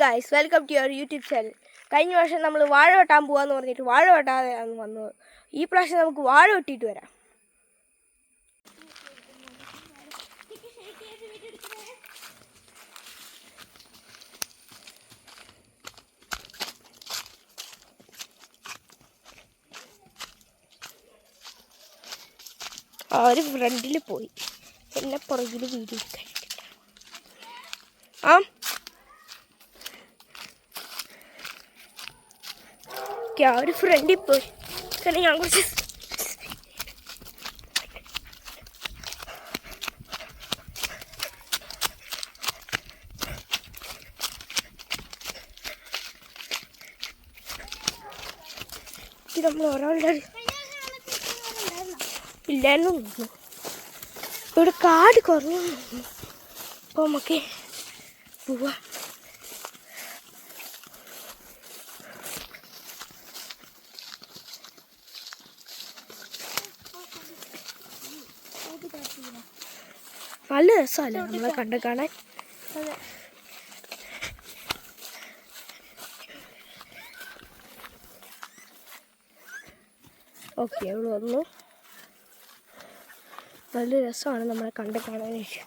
Guys, welcome to your YouTube channel. കഴിഞ്ഞ വർഷം നമ്മൾ വാഴ വെട്ടാൻ പോകാമെന്ന് പറഞ്ഞിട്ട് വാഴ വെട്ടാതെയാണ് വന്നത്. ഈ പ്രാവശ്യം നമുക്ക് വാഴ വെട്ടിയിട്ട് വരാം. അവർ ഫ്രണ്ടിൽ പോയി, എന്നെ പുറകിൽ വീഡിയോ എടുക്കാൻ. അവർ ഫ്രണ്ടിൽ പോയി. കാരണം ഞാൻ കുറച്ച് നമ്മൾ ഒരാളുടെ ഇല്ലായിരുന്നു തോന്നുന്നു. ഇവിടെ കാട് കുറഞ്ഞു തോന്നുന്നു. അപ്പോൾ നമുക്ക് പോവാം. നല്ല രസമല്ലേ നമ്മളെ കണ്ട് കാണാൻ. ഓക്കെ, അവിടെ വന്നു. നല്ല രസമാണ് നമ്മളെ കണ്ട് കാണാനായിട്ട്.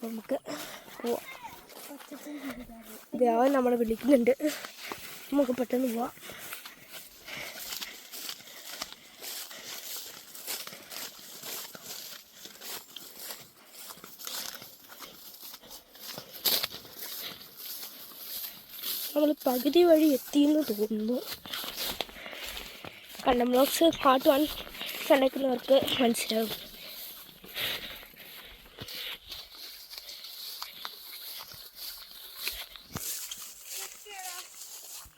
നമുക്ക് പോവാം. ദേവൻ നമ്മളെ വിളിക്കുന്നുണ്ട്. നമുക്ക് പെട്ടെന്ന് പോവാം. നമ്മൾ പകുതി വഴി എത്തിയെന്ന് തോന്നുന്നു. കണ്ടം വ്ലോഗ്സ് പാർട്ട് 1 കണ്ടക്കുന്നവർക്ക് മനസ്സിലാവും.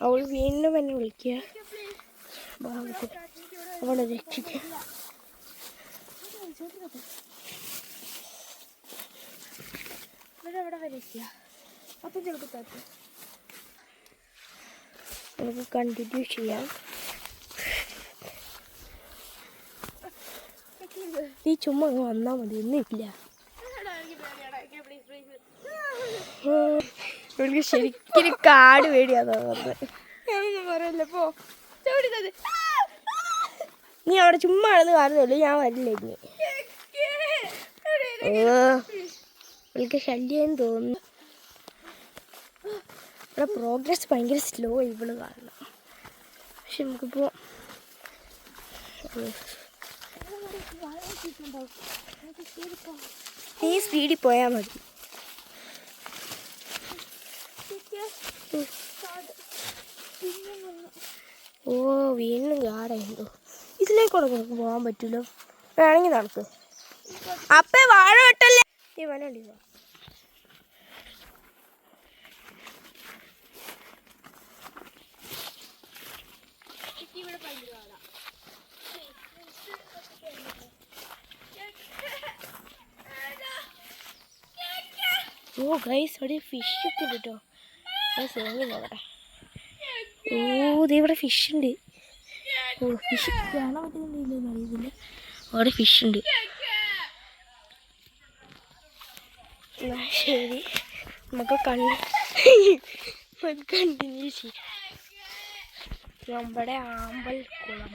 അവൾ വീണ്ടും എന്നെ വിളിക്കുക, അവളെ രക്ഷിക്കുക. നമുക്ക് കണ്ടിന്യൂ ചെയ്യാം. ഈ ചുമ്മാ വന്നാൽ മതി, ഒന്നുമില്ല. എനിക്ക് ശരിക്കും കാട് പേടിയാന്ന് തോന്നുന്നത്. ഞാനൊന്നും പറയല്ലേ, പോ. നീ അവിടെ ചുമ്മാ ആണെന്ന് കാണുന്നുള്ളൂ, ഞാൻ വരില്ല. എനിക്ക് ശല്യം തോന്നുന്നു. ഇവിടെ പ്രോഗ്രസ് ഭയങ്കര സ്ലോ ഇവിടെ കാണണം. പക്ഷെ നമുക്കിപ്പോൾ ഈ സ്പീഡിൽ പോയാൽ മതി. ഓ, വീണ്ടും കാടായിരുന്നു. ഇതിലേക്കൂടെ നമുക്ക് പോകാൻ പറ്റുമല്ലോ. വേണമെങ്കിൽ നടക്ക്. അപ്പേ വാഴ വെട്ടല്ലേ. ഈ വനണ്ടി പോ. ഓ ഗൈസ്, ഇവിടെ ഫിഷ് ഒക്കെ ഉണ്ട് കേട്ടോ. അവിടെ ഇവിടെ ഫിഷ് ഉണ്ട്. ഓ, ഫിഷ് കാണാൻ പറ്റുന്നുണ്ടോ അറിയത്തില്ല. അവിടെ ഫിഷ് ഉണ്ട്. ശരി, നമുക്ക് കണ്ടിന്യൂ ചെയ്യാം. നമ്മുടെ ആമ്പൽക്കുളം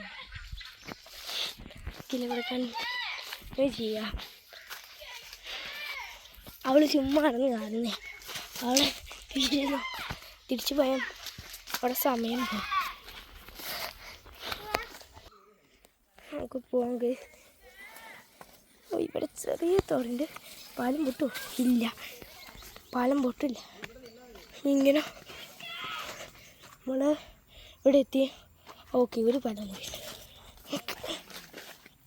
ഇവിടെ കണ്ടിന്യൂ ചെയ്യാം. അവൾ ചുമ്മാ നടന്ന് കാണുന്നേ. അവളെ തിരിച്ചു പോയാൽ അവിടെ സമയം പോകും. നമുക്ക് പോകാൻ. ഇവിടെ ചെറിയ തോടുണ്ട്. പാലം പൊട്ടോ? ഇല്ല, പാലം പൊട്ടില്ല. ഇങ്ങനെ നമ്മൾ ഇവിടെ എത്തി. ഓക്കെ, ഒരു പാലം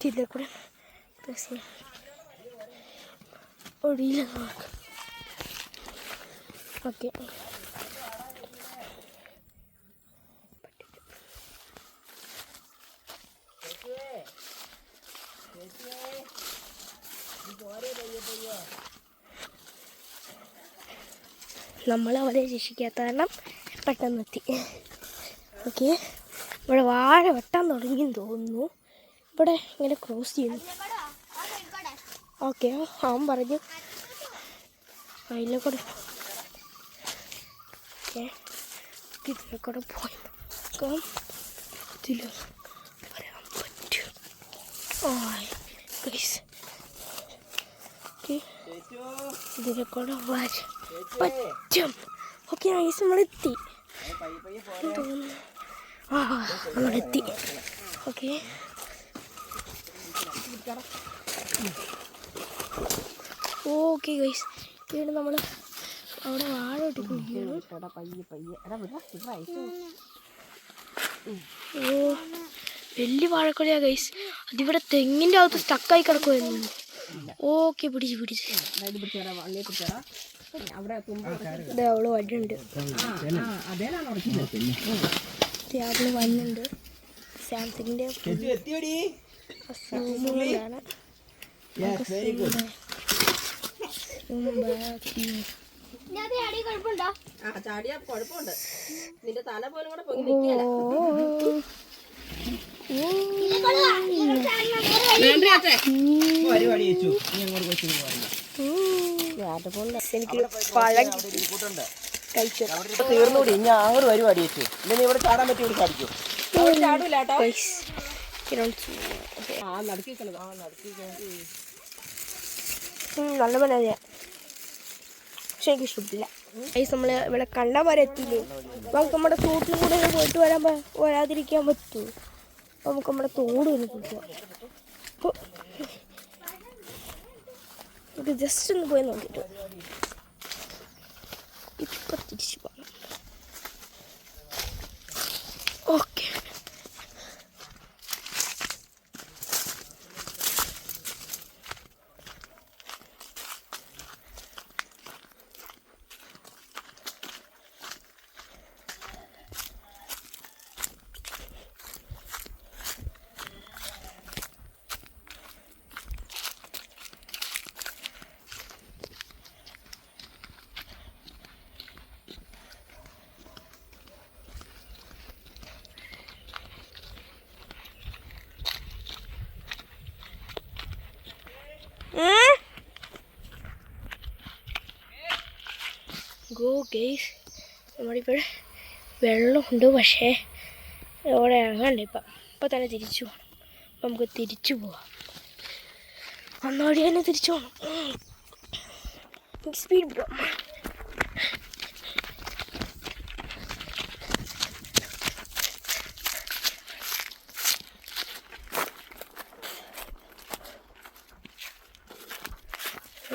ഇതിലെ കൂടെ ഒടിയില്ല നോക്കാം. ഓക്കെ, നമ്മൾ അവരെ രക്ഷിക്കാത്ത കാരണം പെട്ടെന്ന് എത്തി. ഓക്കെ, ഇവിടെ വാഴ വെട്ടാൻ തുടങ്ങിയെന്ന് തോന്നുന്നു. ഇവിടെ ഇങ്ങനെ ക്രോസ് ചെയ്യുന്നു. ഓക്കെ, അവൻ പറഞ്ഞു അതിലെ കൂടെ ഇതിനെ കൂടെ പോയി നോക്കാം. ഇതിൽ വരാൻ പറ്റും. ഇതിനെ കൂടെ വരാൻ പറ്റും. ഓക്കെ ഗൈസ്, നമ്മളെത്തി തോന്നുന്നു. നമ്മളെത്തി. ഓക്കെ ഓക്കെ ഗൈസ്, ഇവിടെ നമ്മൾ അവിടെ വാഴ ഇട്ടിരിക്കുകയാണ്. വലിയ വാഴക്കൊലയാ ഗൈസ്. അതിവിടെ തെങ്ങിൻ്റെ അകത്ത് സ്റ്റക്കായി കിടക്കുമായിരുന്നു. ഓക്കെ പിടിച്ച് അവള് വന്നുണ്ട്. അവള് വന്നുണ്ട്. സാംസങ്ങിൻ്റെ സൂമുകൊണ്ടാണ്. എനിക്ക് പഴം തീർന്നൂടി ഞാൻ അങ്ങോട്ട് പരിപാടി വെച്ചു. ഇനി ഇവിടെ ചാടാൻ പറ്റി ഇവിടെ ചാടിക്കും. നല്ല പരാതിയാ, പക്ഷെ എനിക്ക് ഇഷ്ടപ്പെട്ടില്ല. ഗൈസ്, നമ്മൾ ഇവിടെ കണ്ടാൽ വരെ എത്തില്ലേ. നമുക്ക് നമ്മുടെ തോട്ടിലും കൂടെ പോയിട്ട് വരാതിരിക്കാൻ പറ്റൂ. നമുക്ക് നമ്മുടെ തോട് ഒന്ന് പിടിക്കാം. നമുക്ക് ജസ്റ്റ് ഒന്ന് പോയി നോക്കിയിട്ട് ഇപ്പം തിരിച്ചു പോകാം. ഓക്കെ ഗോ ഗൈസ്, നമ്മളിപ്പോൾ വെള്ളമുണ്ട്, പക്ഷേ ഇവിടെ ഇറങ്ങണ്ട. ഇപ്പം തന്നെ തിരിച്ചു പോകണം. അപ്പം നമുക്ക് തിരിച്ചു പോവാം. വന്നോടി തന്നെ തിരിച്ചു പോകണം. Speed bro.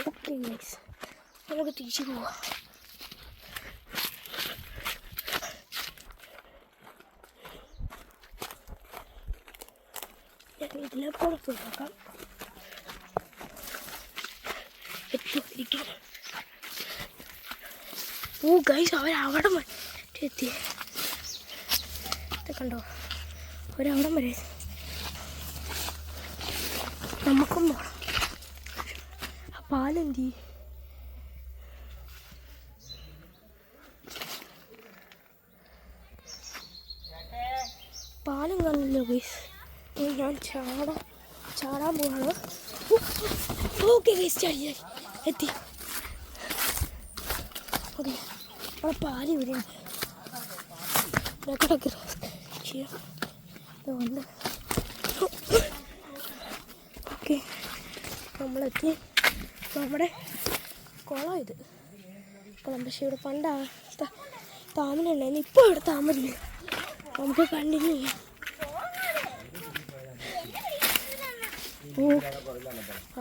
ഓക്കെ ഗൈസ്, നമുക്ക് തിരിച്ചു പോവാം. ഇതിലെ പുറത്ത് നോക്കാം. ഓ ഗൈസ്, അവരവിടെ എത്തി. കണ്ടോ, അവരവിടം വരെ. നമുക്കും പോകണം. ആ പാലെന്തി? പാലും കാണില്ലോ ഗൈസ്. ഞാൻ ചാടാൻ പോവാണ്. ഓക്കെ ഗൈസ്, ചാടി എത്തി. ഓക്കെ, അവിടെ പാല് ഇവിടെ ഉണ്ട്. ഓക്കെ, നമ്മളെത്തി. നമ്മുടെ കുളം ഇത്. കുളം പക്ഷേ ഇവിടെ പണ്ട് താമര ഉണ്ടായിരുന്നു. ഇപ്പോൾ ഇവിടെ താമരയില്ല. നമുക്ക് കണ്ടിന്യൂ ചെയ്യാം.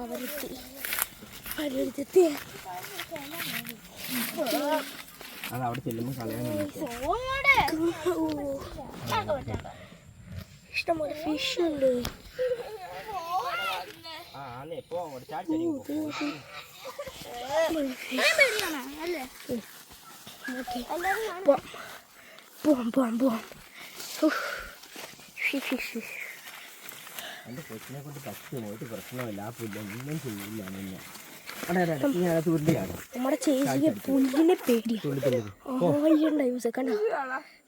അവരെത്തി ഇഷ്ടംപോലെ ഫിഷ് ഉണ്ട്. പോവാം. എൻ്റെ കൊച്ചിനെ കൊണ്ട് പറ്റും, ഒരു പ്രശ്നമില്ല. ആ പുല്ലൊന്നും ചെയ്യില്ല. നമ്മുടെ ചേച്ചിക്ക് പുല്ലിനെ പേടിയാണ്. കണ്ടോ,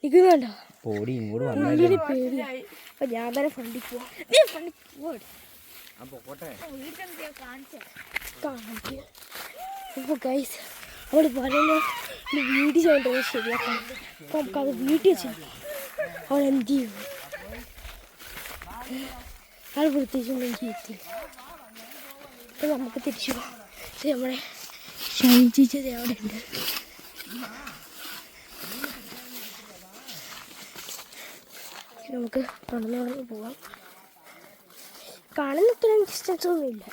നിൽക്കുന്നുണ്ടോ? പുല്ലിനെ പേടിയാണ്. അപ്പൊ ഞാൻ തന്നെ ഫണ്ടിൽ പോവാം. ഗൈസ്, അവൾ പറയുന്ന വീട് ചെയ്യേണ്ടത് ശരിയാക്കാം. അപ്പോൾ നമുക്കത് വീട്ടിൽ വെച്ച് അവൾ എന്ത് ചെയ്യും? അവൾ പ്രത്യേകിച്ചൊന്നും എത്തി. അപ്പോൾ നമുക്ക് തിരിച്ചു പോകാം. നമ്മളെ ഷൈജിച്ചത് അവിടെ ഉണ്ട്. നമുക്ക് നടന്ന് പോവാം. കാണുന്ന അത്രയും ഡിസ്റ്റൻസ് ഒന്നുമില്ല.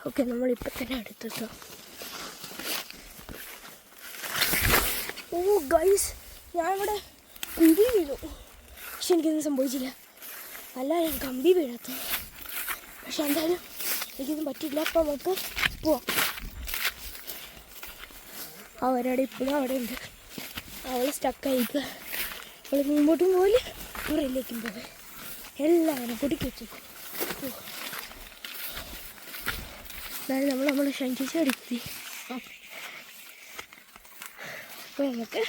ഓക്കെ, നമ്മളിപ്പോൾ തന്നെ അടുത്തെത്താം. ഓ ഗൈസ്, ഞാനിവിടെ കുഴി വീണു. പക്ഷെ എനിക്കൊന്നും സംഭവിച്ചില്ല. അല്ല, ഞാൻ കമ്പി വീഴാത്ത. പക്ഷെ എന്തായാലും എനിക്കൊന്നും പറ്റില്ല. അപ്പോൾ നമുക്ക് പോവാം. അവരവിടെ ഇപ്പോഴും അവിടെ ഉണ്ട്. അവൾ സ്റ്റക്കായിരിക്കുക. അവൾ മുമ്പോട്ടും പോലെ പുറയിലേക്കും പോകെ എല്ലാവരും കുടുക്കി വെച്ചു. അതായത് നമ്മൾ ഷഞ്ചിച്ച് എടുത്തി. അപ്പോൾ നമുക്ക്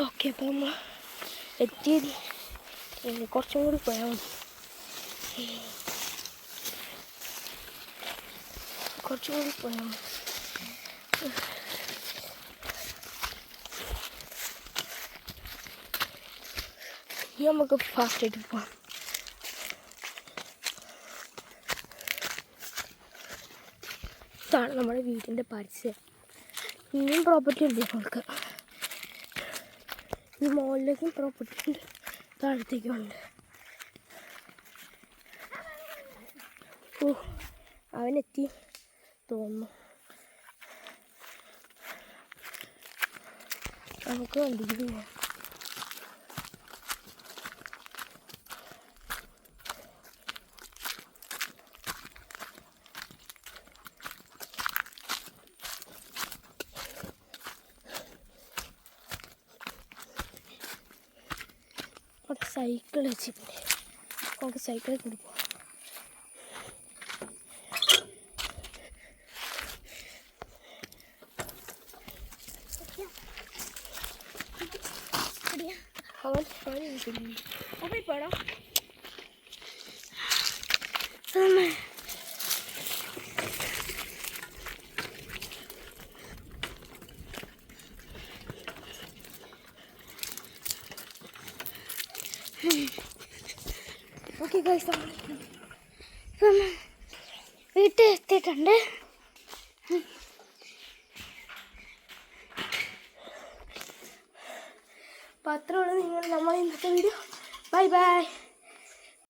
ഓക്കെ. അപ്പോൾ നമ്മൾ എത്തിയത് കുറച്ചും കൂടി പോയാൽ മതി. കുറച്ചും കൂടി പോയാൽ മതി. ഇനി നമുക്ക് ഫാസ്റ്റായിട്ട് പോകാം. ഇതാണ് നമ്മുടെ വീടിൻ്റെ പരിസരം. ഇനിയും പ്രോപ്പർട്ടി ഉണ്ട് നമ്മൾക്ക്. ഈ മുകളിലേക്കും പ്രോപ്പർട്ടി ഉണ്ട്, താഴത്തേക്കും ഉണ്ട്. ഓ, അവനെത്തി തോന്നുന്നു. നമുക്ക് വണ്ടിക്ക് പോവാം. അവിടെ സൈക്കിൾ വെച്ചിട്ടുണ്ട്. നമുക്ക് സൈക്കിളിൽ കൂടി പോകാം. അവൻ പോടാ. ഓക്കെ ഗൈസ്, വീട്ടിൽ എത്തിയിട്ടുണ്ട്. അപ്പോൾ അത്രയുള്ളൂ നമ്മൾ ഇന്നത്തെ വീഡിയോ. Bye bye.